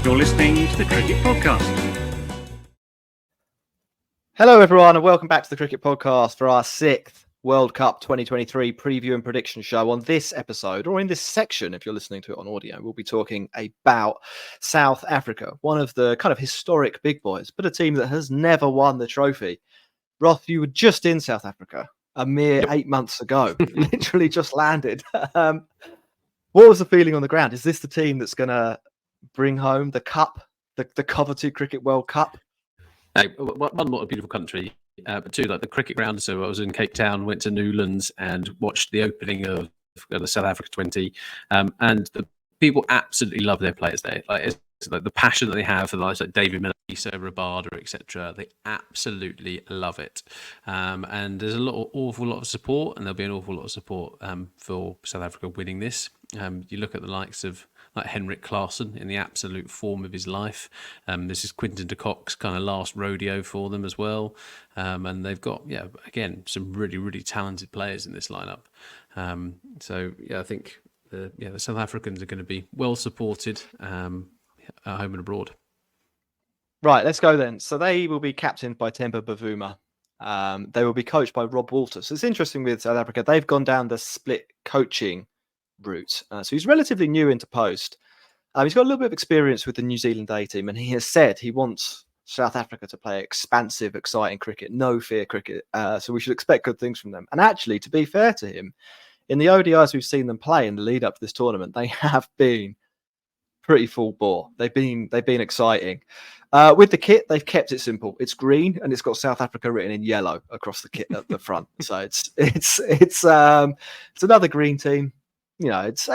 You're listening to the Cricket Podcast. Hello, everyone, and welcome back to the Cricket Podcast for our 6th World Cup 2023 preview and prediction show. On this episode, or in this section, if you're listening to it on audio, we'll be talking about South Africa, one of the kind of historic big boys, but a team that has never won the trophy. Roth, you were just in South Africa a mere 8 months ago, literally just landed. What was the feeling on the ground? Is this the team that's going to bring home the cup, the coveted Cricket World Cup? One, what a beautiful country, but two, like the cricket ground. So I was in Cape Town, went to Newlands and watched the opening of the South Africa 20, and the people absolutely love their players there. It's like the passion that they have for the likes like David Miller, Rabada, etc. They absolutely love it, and there's awful lot of support, and there'll be an awful lot of support for South Africa winning this. You look at the likes of like Heinrich Klaasen in the absolute form of his life. This is Quinton de Kock's kind of last rodeo for them as well. And they've got, again, some really, really talented players in this lineup. I think the South Africans are going to be well supported at home and abroad. Right, let's go then. So they will be captained by Temba Bavuma. They will be coached by Rob Walters. So it's interesting with South Africa. They've gone down the split coaching route. So he's relatively new into post. He's got a little bit of experience with the New Zealand A team, and he has said he wants South Africa to play expansive, exciting cricket, no fear cricket. So we should expect good things from them. And actually, to be fair to him, in the ODIs we've seen them play in the lead up to this tournament, they have been pretty full bore. They've been exciting. With the kit, they've kept it simple. It's green and it's got South Africa written in yellow across the kit at the front. So it's another green team. You know, it's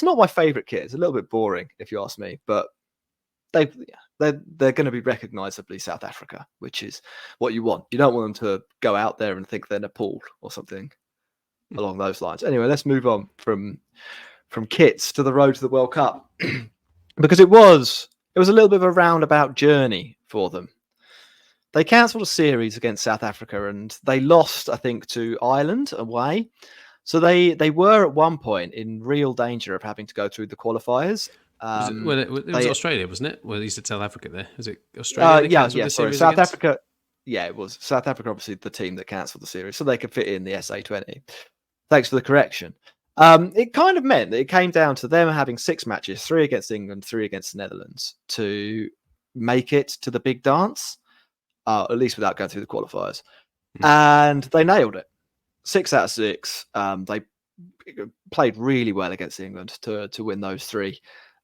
not my favourite kit. It's a little bit boring, if you ask me. But they're going to be recognisably South Africa, which is what you want. You don't want them to go out there and think they're Nepal or something along those lines. Anyway, let's move on from kits to the road to the World Cup, because it was a little bit of a roundabout journey for them. They cancelled a series against South Africa and they lost, I think, to Ireland away. So they were at one point in real danger of having to go through the qualifiers. It was Australia, wasn't it? Well, you said South Africa there. Was it Australia? Sorry. South Africa. Yeah, it was South Africa, obviously the team that cancelled the series, so they could fit in the SA20. Thanks for the correction. It kind of meant that it came down to them having 6 matches, 3 against England, 3 against the Netherlands, to make it to the big dance, at least without going through the qualifiers. And they nailed it. 6 out of 6. They played really well against England to win those 3,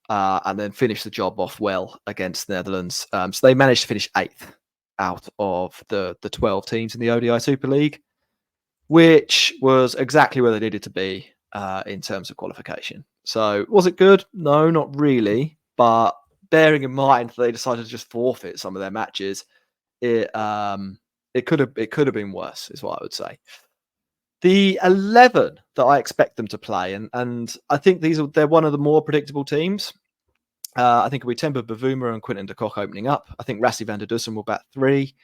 and then finished the job off well against the Netherlands. So they managed to finish 8th out of the 12 teams in the ODI Super League, which was exactly where they needed to be in terms of qualification. So was it good? No, not really. But bearing in mind they decided to just forfeit some of their matches, it could have been worse, is what I would say. The 11 that I expect them to play, and I think they're one of the more predictable teams. I think it'll be Temba Bavuma and Quinton de Kock opening up. I think Rassie van der Dussen will bat 3.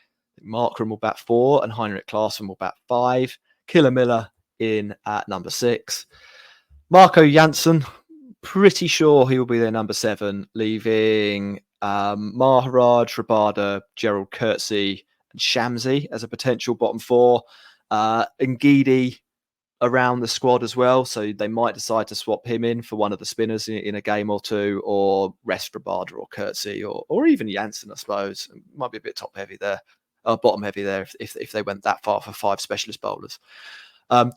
Markram will bat 4, and Heinrich Klaasen will bat 5. Killer Miller in at number 6. Marco Jansen, pretty sure he will be their number 7, leaving Maharaj, Rabada, Gerald Coetzee, and Shamsi as a potential bottom 4. Ngidi around the squad as well, so they might decide to swap him in for one of the spinners in a game or two, or rest Rabada or Coetzee, or even Jansen, I suppose. It might be a bit top heavy there, bottom heavy there if they went that far for 5 specialist bowlers.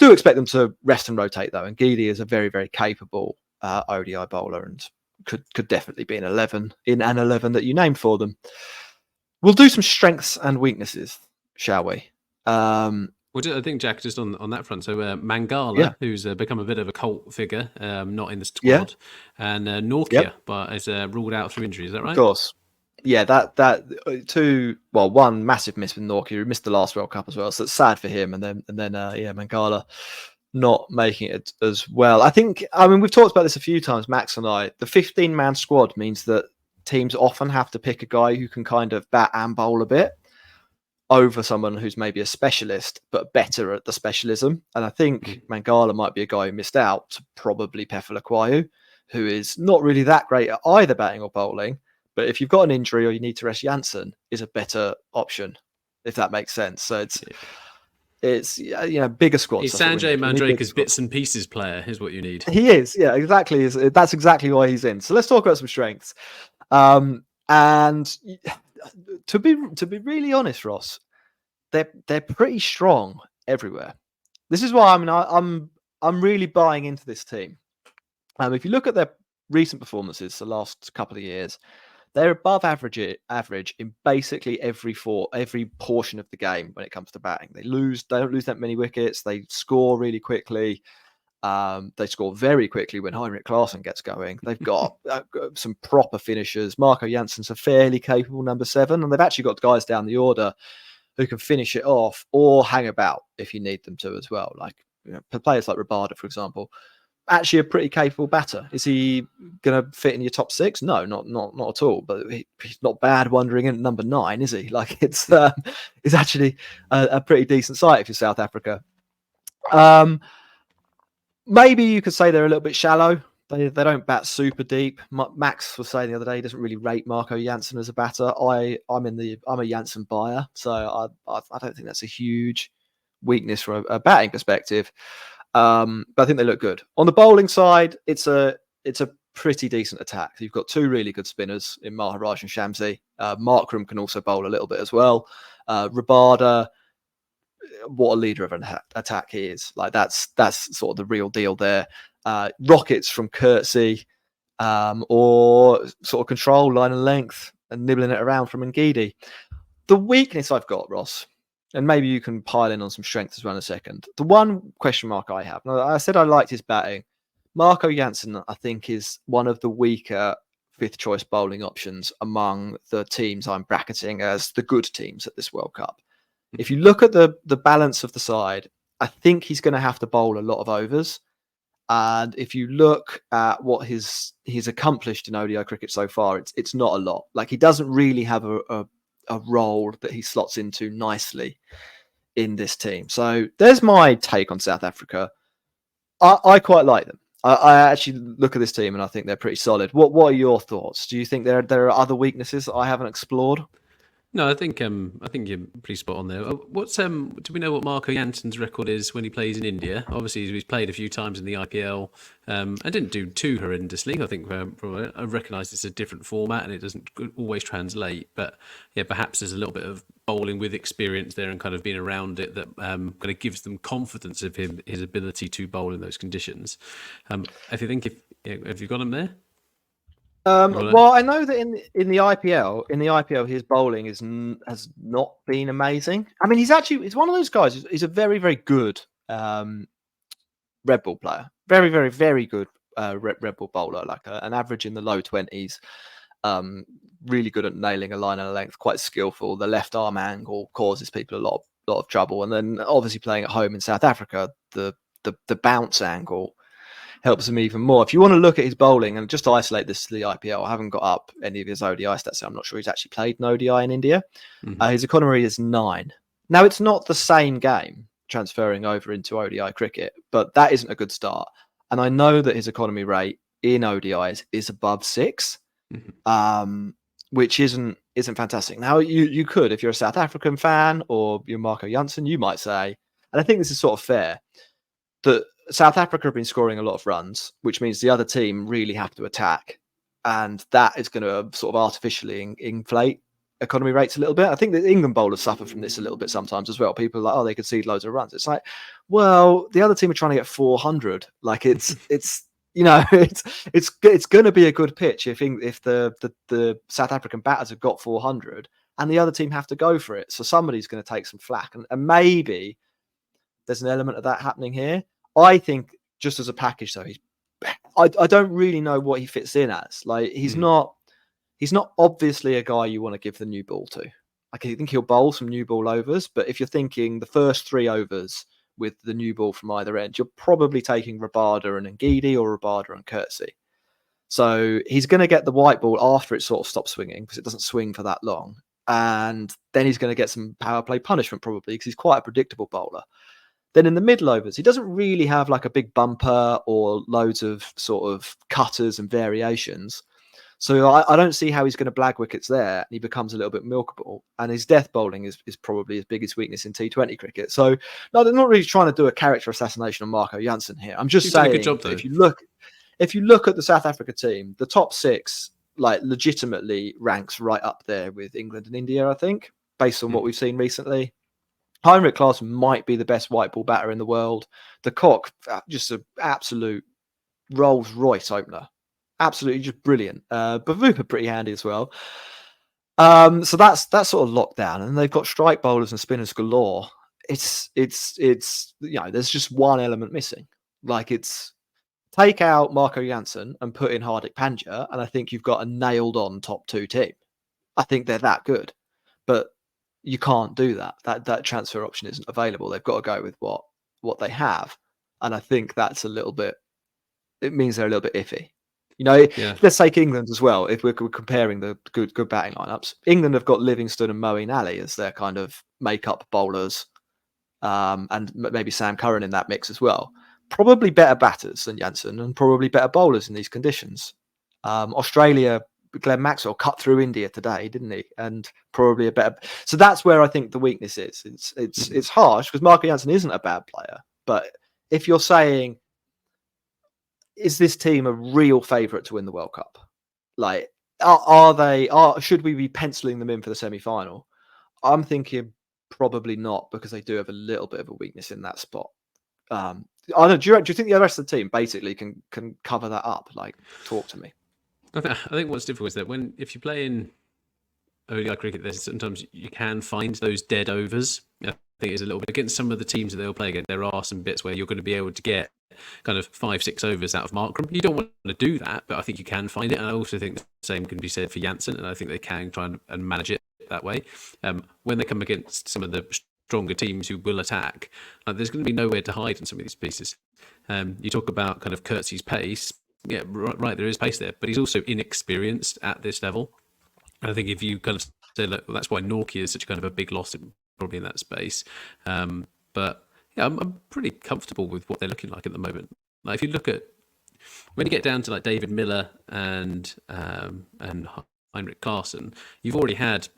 Do expect them to rest and rotate though, and Ngidi is a very, very capable ODI bowler and could definitely be an 11 that you named for them. We'll do some strengths and weaknesses, shall we? I think, Jack, just on that front, so Mangala, who's become a bit of a cult figure, not in the squad, and Norkia, but is ruled out through injury. Is that right? Of course. Yeah, one massive miss with Norkia, who missed the last World Cup as well, so it's sad for him. And then Mangala not making it as well. I mean, we've talked about this a few times, Max and I. The 15-man squad means that teams often have to pick a guy who can kind of bat and bowl a bit over someone who's maybe a specialist, but better at the specialism. And I think Mangala might be a guy who missed out to probably Pefela Kwayu, who is not really that great at either batting or bowling, But if you've got an injury or you need to rest Jansen, is a better option, if that makes sense. So it's bigger squads. He's That's what we Sanjay need. We need bigger Mandrake's squads. bits and pieces player. Is what you need. He is, yeah, exactly. That's exactly why he's in. So let's talk about some strengths. And to be really honest, Ross, they're pretty strong everywhere. This is why I'm really buying into this team. If you look at their recent performances, the last couple of years, they're above average in basically every portion of the game when it comes to batting. They don't lose that many wickets. They score really quickly. They score very quickly when Heinrich Klaasen gets going. They've got some proper finishers. Marco Jansen's a fairly capable number 7, and they've actually got guys down the order who can finish it off or hang about if you need them to as well. Like players like Rabada, for example, actually a pretty capable batter. Is he going to fit in your top 6? No, not at all. But he's not bad wandering in at number 9, is he? Like it's actually a pretty decent sight if you're South Africa. Maybe you could say they're a little bit shallow. They don't bat super deep. Max was saying the other day he doesn't really rate Marco Jansen as a batter. I'm a Jansen buyer, so I don't think that's a huge weakness from a batting perspective. But I think they look good. On the bowling side, it's a pretty decent attack. You've got 2 really good spinners in Maharaj and Shamsi. Markram can also bowl a little bit as well. Rabada, what a leader of an attack he is. Like that's sort of the real deal there. Rockets from Curtsey, or sort of control line and length and nibbling it around from Ngidi. The weakness I've got, Ross, and maybe you can pile in on some strength as well in a second. The one question mark I have, now, I said I liked his batting. Marco Jansen, I think, is one of the weaker 5th choice bowling options among the teams I'm bracketing as the good teams at this World Cup. If you look at the balance of the side, I think he's going to have to bowl a lot of overs. And if you look at what he's accomplished in ODI cricket so far, it's not a lot. Like he doesn't really have a role that he slots into nicely in this team. So there's my take on South Africa. I quite like them. I actually look at this team and I think they're pretty solid. What are your thoughts? Do you think there are other weaknesses that I haven't explored? No, I think you're pretty spot on there. What's do we know what Marco Jansen's record is when he plays in India? Obviously, he's played a few times in the IPL. I didn't do too horrendously. I think I recognise it's a different format and it doesn't always translate. But yeah, perhaps there's a little bit of bowling with experience there and kind of being around it that kind of gives them confidence of his ability to bowl in those conditions. Have you got him there? Well, I know that in the IPL, his bowling has not been amazing. I mean, he's one of those guys. He's a very, very good red ball player. Very, very, very good red ball bowler. Like an average in the low 20s. Really good at nailing a line and a length. Quite skillful. The left arm angle causes people a lot of trouble. And then obviously playing at home in South Africa, the bounce angle helps him even more. If you want to look at his bowling and just isolate this to the IPL, I haven't got up any of his ODI stats, so I'm not sure he's actually played an ODI in India. Mm-hmm. His economy is 9. Now, it's not the same game transferring over into ODI cricket, but that isn't a good start. And I know that his economy rate in ODIs is above 6, which isn't fantastic. Now, you could, if you're a South African fan or you're Marco Jansen, you might say, and I think this is sort of fair, that South Africa have been scoring a lot of runs, which means the other team really have to attack. And that is going to sort of artificially inflate economy rates a little bit. I think that England bowlers suffer from this a little bit sometimes as well. People are like, oh, they concede loads of runs. It's like, well, the other team are trying to get 400. Like it's going to be a good pitch if the South African batters have got 400 and the other team have to go for it. So somebody's going to take some flack. And maybe there's an element of that happening here. I think just as a package, though, I don't really know what he fits in as. Like he's not obviously a guy you want to give the new ball to. I think he'll bowl some new ball overs, but if you're thinking the first 3 overs with the new ball from either end, you're probably taking Rabada and Ngidi or Rabada and Curtsey. So he's going to get the white ball after it sort of stops swinging because it doesn't swing for that long. And then he's going to get some power play punishment probably because he's quite a predictable bowler. Then in the middle overs, he doesn't really have like a big bumper or loads of sort of cutters and variations. So I don't see how he's going to blag wickets there, and he becomes a little bit milkable. And his death bowling is probably his biggest weakness in T20 cricket. So no, they're not really trying to do a character assassination on Marco Jansen here. I'm just He's done saying a good job, though. if you look at the South Africa team, the top 6 like legitimately ranks right up there with England and India, I think, based on what we've seen recently. Heinrich Klaasen might be the best white ball batter in the world. De Kock, just an absolute Rolls Royce opener. Absolutely just brilliant. Bavuma pretty handy as well. So that's sort of locked down. And they've got strike bowlers and spinners galore. It's there's just one element missing. Like, it's take out Marco Jansen and put in Hardik Pandya, and I think you've got a nailed on top 2 team. I think they're that good. But you can't do that. That transfer option isn't available. They've got to go with what they have. And I think that's it means they're a little bit iffy. Let's take England as well. If we're comparing the good batting lineups, England have got Livingston and Moeen Ali as their kind of make-up bowlers, and maybe Sam Curran in that mix as well. Probably better batters than Jansen, and probably better bowlers in these conditions. Australia, Glenn Maxwell cut through India today, didn't he? And probably a better. So that's where I think the weakness is. It's harsh because Marco Jansen isn't a bad player, but if you're saying, is this team a real favourite to win the World Cup? Like, should we be penciling them in for the semi-final? I'm thinking probably not, because they do have a little bit of a weakness in that spot. I don't know. Do you think the rest of the team basically can cover that up? Like, talk to me. I think what's difficult is that if you play in ODI cricket, there's sometimes you can find those dead overs. I think it's a little bit against some of the teams that they'll play against. There are some bits where you're going to be able to get kind of 5-6 overs out of Markram. You don't want to do that, but I think you can find it. And I also think the same can be said for Jansen, and I think they can try and manage it that way. When they come against some of the stronger teams who will attack, there's going to be nowhere to hide in some of these pieces. You talk about kind of Kirtsey's pace. Yeah, right, there is pace there, but he's also inexperienced at this level. And I think if you kind of say, look, that's why Norkie is such kind of a big loss probably in that space. But yeah, I'm pretty comfortable with what they're looking like at the moment. Like, if you look at when you get down to like David Miller and Heinrich Klaasen, you've already had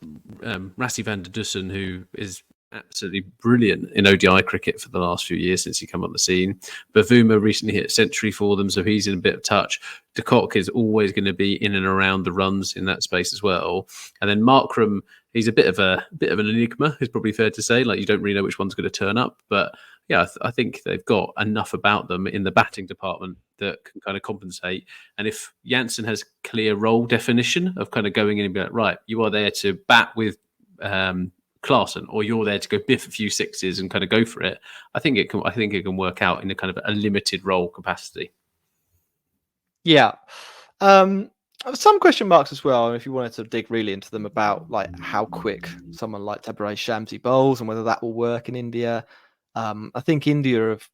Rassie van der Dussen, who is absolutely brilliant in ODI cricket for the last few years since he came on the scene. Bavuma recently hit a century for them, so he's in a bit of touch. De Kock is always going to be in and around the runs in that space as well. And then Markram, he's a bit of an enigma, is probably fair to say. Like, you don't really know which one's going to turn up, but yeah, I think they've got enough about them in the batting department that can kind of compensate. And if Jansen has clear role definition of kind of going in and be like, right, you are there to bat with Klaasen, or you're there to go biff a few sixes and kind of go for it, I think it can work out in a kind of a limited role capacity. Yeah. Some question marks as well, if you wanted to dig really into them, about like how quick someone like Tabraiz Shamsi bowls and whether that will work in India. I think India have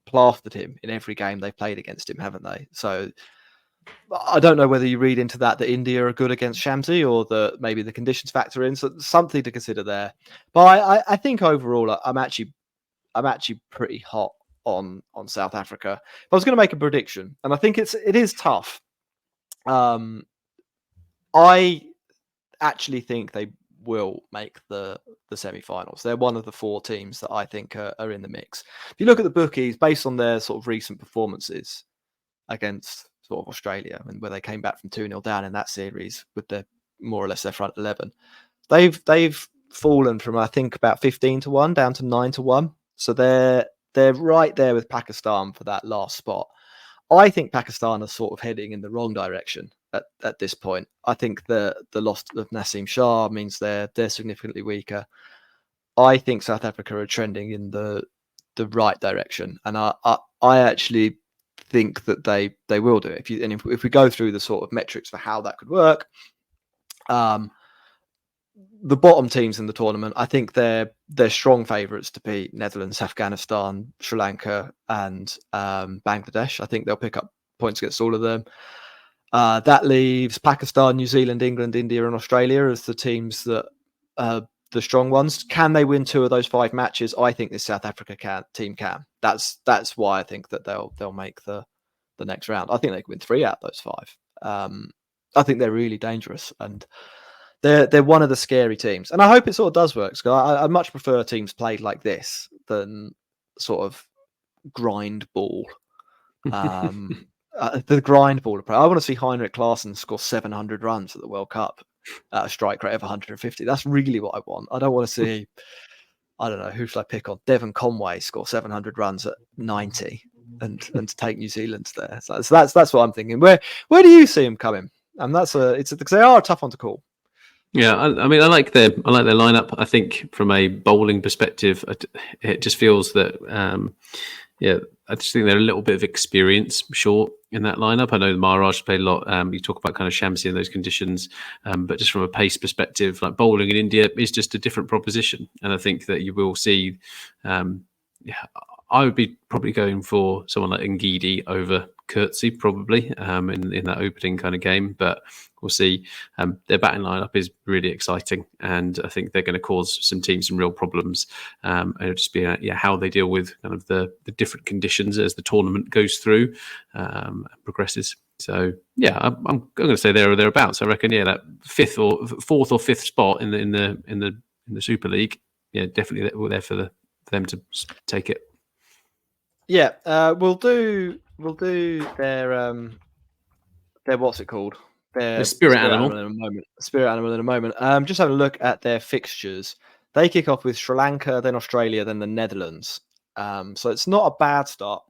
plastered him in every game they've played against him, haven't they? So I don't know whether you read into that India are good against Shamsi, or that maybe the conditions factor in. So something to consider there. But I think overall, I'm actually pretty hot on South Africa. If I was going to make a prediction, and I think it is tough. I actually think they will make the semi-finals. They're one of the 4 teams that I think are in the mix. If you look at the bookies, based on their sort of recent performances against sort of Australia, and where they came back from 2-0 down in that series with their more or less their front 11, they've fallen from, I think, about 15-1 down to 9-1. So they're right there with Pakistan for that last spot. I think Pakistan are sort of heading in the wrong direction at this point. I think the loss of Naseem Shah means they're significantly weaker. I think South Africa are trending in the right direction, and I actually think that they will do it. If we go through the sort of metrics for how that could work, the bottom teams in the tournament, I think they're strong favourites to beat Netherlands, Afghanistan, Sri Lanka, and Bangladesh. I think they'll pick up points against all of them. That leaves Pakistan, New Zealand, England, India, and Australia as the teams that the strong ones. Can they win 2 of those 5 matches? I think this South Africa team can. That's why I think that they'll make the next round. I think they can win 3 out of those 5. I think they're really dangerous, and they're one of the scary teams. And I hope it sort of does work. I much prefer teams played like this than sort of grind ball. The grind ball approach. I want to see Heinrich Klaasen score 700 runs at the World Cup at a strike rate of 150. That's really what I want. I don't want to see, I don't know, who should I pick on? Devon Conway score 700 runs at 90 and take New Zealand there. So that's what I'm thinking. Where do you see him coming? And because they are a tough one to call. Yeah, I mean, I like their lineup. I think from a bowling perspective, it just feels that, I just think they're a little bit of experience short in that lineup. I know the Maharaj played a lot. You talk about kind of Shamsi in those conditions, but just from a pace perspective, like bowling in India is just a different proposition. And I think that you will see, I would be probably going for someone like Ngidi over Coetzee probably in that opening kind of game, but we'll see. Their batting lineup is really exciting, and I think they're going to cause some teams some real problems. And it'll just be how they deal with kind of the different conditions as the tournament goes through and progresses. So I'm going to say there or thereabouts. I reckon that fourth or fifth spot in the Super League. Yeah, definitely there for them to take it. Yeah, we'll do their what's it called? Their spirit animal in a moment. Spirit animal in a moment. Just having a look at their fixtures. They kick off with Sri Lanka, then Australia, then the Netherlands. So it's not a bad start,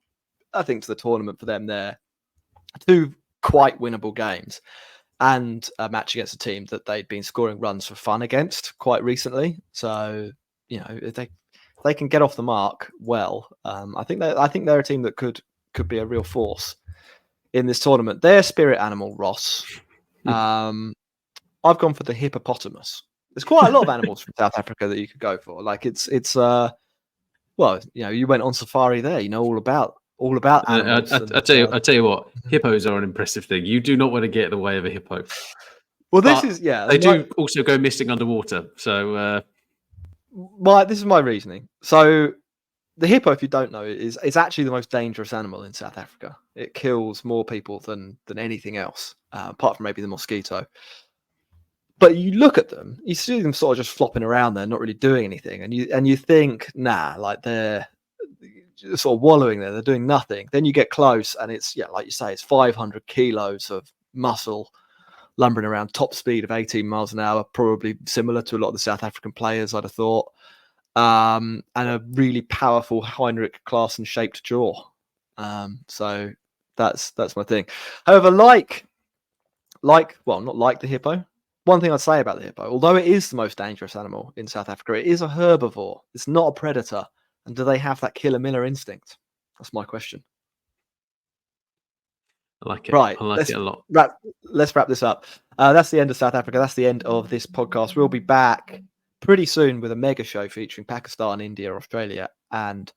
I think, to the tournament for them there. 2 quite winnable games, and a match against a team that they'd been scoring runs for fun against quite recently. So if they can get off the mark well, I think they're a team that could be a real force in this tournament. Their spirit animal, Ross. I've gone for the hippopotamus. There's quite a lot of animals from South Africa that you could go for. Like it's you went on safari there. You know all about animals. I tell you what, hippos are an impressive thing. You do not want to get in the way of a hippo. Well, they do also go missing underwater. So this is my reasoning. So the hippo, if you don't know, is actually the most dangerous animal in South Africa. It kills more people than anything else, apart from maybe the mosquito. But you look at them, you see them sort of just flopping around there, not really doing anything, and you think, like they're sort of wallowing there, they're doing nothing. Then you get close, and it's like you say, it's 500 kilos of muscle lumbering around, top speed of 18 miles an hour, probably similar to a lot of the South African players, I'd have thought. And a really powerful Heinrich Klaasen shaped jaw. So that's my thing. However, not like the hippo. One thing I'd say about the hippo, although it is the most dangerous animal in South Africa, it is a herbivore. It's not a predator. And do they have that killer Miller instinct? That's my question. I like it. Right. I like it a lot. Let's wrap this up. That's the end of South Africa. That's the end of this podcast. We'll be back pretty soon with a mega show featuring Pakistan, India, Australia, and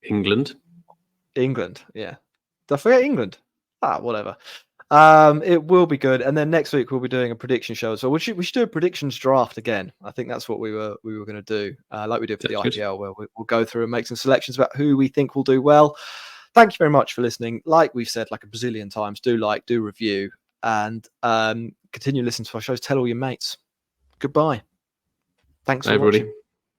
England. Yeah. Did I forget England? Whatever. It will be good. And then next week we'll be doing a prediction show as well. We should do a predictions draft again. I think that's what we were going to do, like we did for the IPL, where we'll go through and make some selections about who we think will do well. Thank you very much for listening. Like we've said like a bazillion times, do review, and continue listening to our shows. Tell all your mates. Goodbye. Thanks for watching.